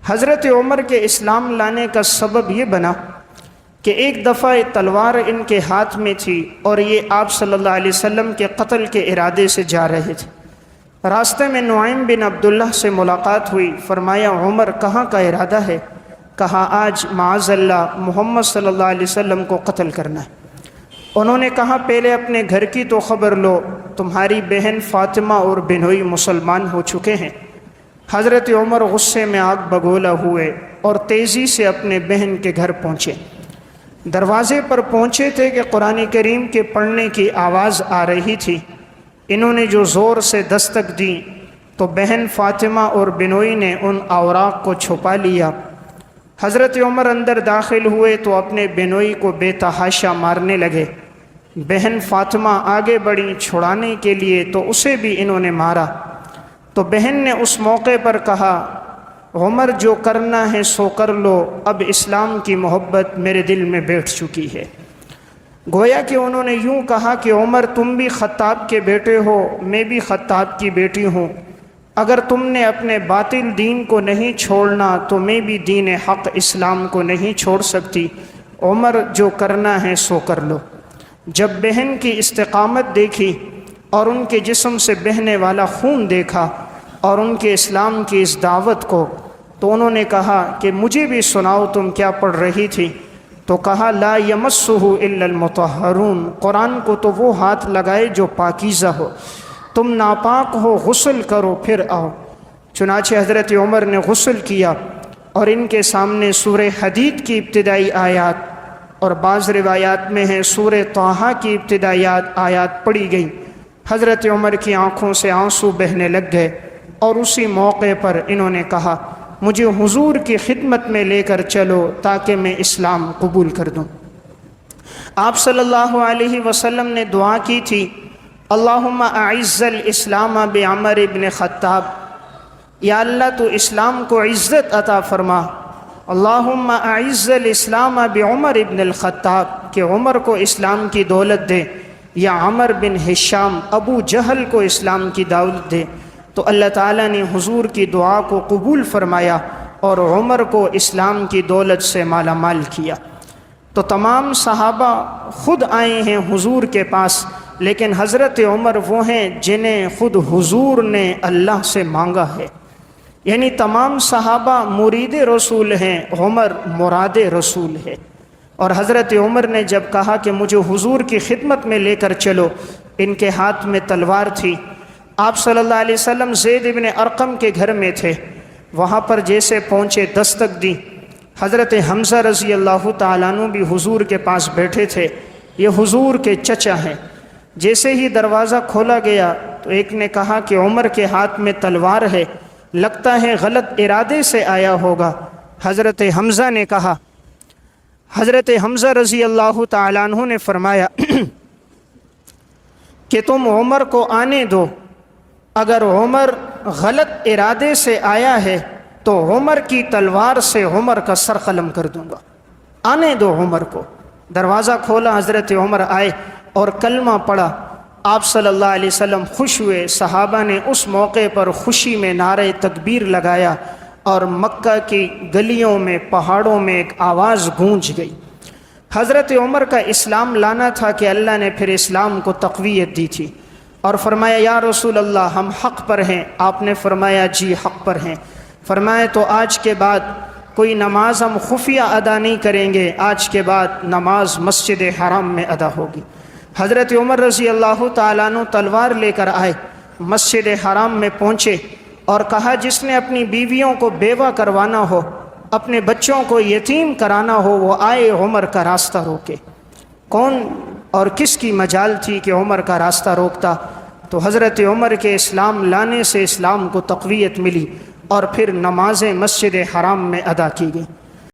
حضرت عمر کے اسلام لانے کا سبب یہ بنا کہ ایک دفعہ تلوار ان کے ہاتھ میں تھی اور یہ آپ صلی اللہ علیہ وسلم کے قتل کے ارادے سے جا رہے تھے۔ راستے میں نعیم بن عبداللہ سے ملاقات ہوئی۔ فرمایا عمر کہاں کا ارادہ ہے؟ کہا آج معاذ اللہ محمد صلی اللہ علیہ وسلم کو قتل کرنا ہے۔ انہوں نے کہا پہلے اپنے گھر کی تو خبر لو، تمہاری بہن فاطمہ اور بنوئی مسلمان ہو چکے ہیں۔ حضرت عمر غصے میں آگ بگولا ہوئے اور تیزی سے اپنے بہن کے گھر پہنچے۔ دروازے پر پہنچے تھے کہ قرآن کریم کے پڑھنے کی آواز آ رہی تھی۔ انہوں نے جو زور سے دستک دی تو بہن فاطمہ اور بنوئی نے ان اوراق کو چھپا لیا۔ حضرت عمر اندر داخل ہوئے تو اپنے بنوئی کو بے تحاشا مارنے لگے۔ بہن فاطمہ آگے بڑھی چھڑانے کے لیے تو اسے بھی انہوں نے مارا۔ تو بہن نے اس موقع پر کہا عمر جو کرنا ہے سو کر لو، اب اسلام کی محبت میرے دل میں بیٹھ چکی ہے۔ گویا کہ انہوں نے یوں کہا کہ عمر تم بھی خطاب کے بیٹے ہو، میں بھی خطاب کی بیٹی ہوں، اگر تم نے اپنے باطل دین کو نہیں چھوڑنا تو میں بھی دین حق اسلام کو نہیں چھوڑ سکتی۔ عمر جو کرنا ہے سو کر لو۔ جب بہن کی استقامت دیکھی اور ان کے جسم سے بہنے والا خون دیکھا اور ان کے اسلام کی اس دعوت کو، تو انہوں نے کہا کہ مجھے بھی سناؤ تم کیا پڑھ رہی تھی؟ تو کہا لا یمسہ الا المطہرون، قرآن کو تو وہ ہاتھ لگائے جو پاکیزہ ہو، تم ناپاک ہو غسل کرو پھر آؤ۔ چنانچہ حضرت عمر نے غسل کیا اور ان کے سامنے سورہ حدید کی ابتدائی آیات اور بعض روایات میں ہے سورہ طٰہٰ کی ابتدائی آیات پڑھی گئی۔ حضرت عمر کی آنکھوں سے آنسو بہنے لگ گئے اور اسی موقع پر انہوں نے کہا مجھے حضور کی خدمت میں لے کر چلو تاکہ میں اسلام قبول کر دوں۔ آپ صلی اللہ علیہ وسلم نے دعا کی تھی اللہم اعز الاسلام بعمر ابن خطاب، یا اللہ تو اسلام کو عزت عطا فرما۔ اللہم اعز الاسلام بعمر ابن الخطاب، کہ عمر کو اسلام کی دولت دے، یا عمر بن ہشام ابو جہل کو اسلام کی دولت دے۔ تو اللہ تعالیٰ نے حضور کی دعا کو قبول فرمایا اور عمر کو اسلام کی دولت سے مالا مال کیا۔ تو تمام صحابہ خود آئے ہیں حضور کے پاس، لیکن حضرت عمر وہ ہیں جنہیں خود حضور نے اللہ سے مانگا ہے۔ یعنی تمام صحابہ مرید رسول ہیں، عمر مراد رسول ہے۔ اور حضرت عمر نے جب کہا کہ مجھے حضور کی خدمت میں لے کر چلو، ان کے ہاتھ میں تلوار تھی۔ آپ صلی اللہ علیہ وسلم زید بن ارقم کے گھر میں تھے، وہاں پر جیسے پہنچے دستک دی۔ حضرت حمزہ رضی اللہ تعالیٰ عنہ بھی حضور کے پاس بیٹھے تھے، یہ حضور کے چچا ہیں۔ جیسے ہی دروازہ کھولا گیا تو ایک نے کہا کہ عمر کے ہاتھ میں تلوار ہے، لگتا ہے غلط ارادے سے آیا ہوگا۔ حضرت حمزہ نے کہا، حضرت حمزہ رضی اللہ تعالیٰ عنہ نے فرمایا کہ تم عمر کو آنے دو، اگر عمر غلط ارادے سے آیا ہے تو عمر کی تلوار سے عمر کا سر قلم کر دوں گا، آنے دو عمر کو۔ دروازہ کھولا، حضرت عمر آئے اور کلمہ پڑھا۔ آپ صلی اللہ علیہ وسلم خوش ہوئے، صحابہ نے اس موقع پر خوشی میں نعرہ تکبیر لگایا اور مکہ کی گلیوں میں پہاڑوں میں ایک آواز گونج گئی۔ حضرت عمر کا اسلام لانا تھا کہ اللہ نے پھر اسلام کو تقویت دی تھی اور فرمایا یا رسول اللہ ہم حق پر ہیں۔ آپ نے فرمایا جی حق پر ہیں۔ فرمایا تو آج کے بعد کوئی نماز ہم خفیہ ادا نہیں کریں گے، آج کے بعد نماز مسجد حرام میں ادا ہوگی۔ حضرت عمر رضی اللہ تعالیٰ عنہ تلوار لے کر آئے، مسجد حرام میں پہنچے اور کہا جس نے اپنی بیویوں کو بیوہ کروانا ہو، اپنے بچوں کو یتیم کرانا ہو، وہ آئے عمر کا راستہ روکے۔ کون اور کس کی مجال تھی کہ عمر کا راستہ روکتا؟ تو حضرت عمر کے اسلام لانے سے اسلام کو تقویت ملی اور پھر نمازیں مسجد حرام میں ادا کی گئیں۔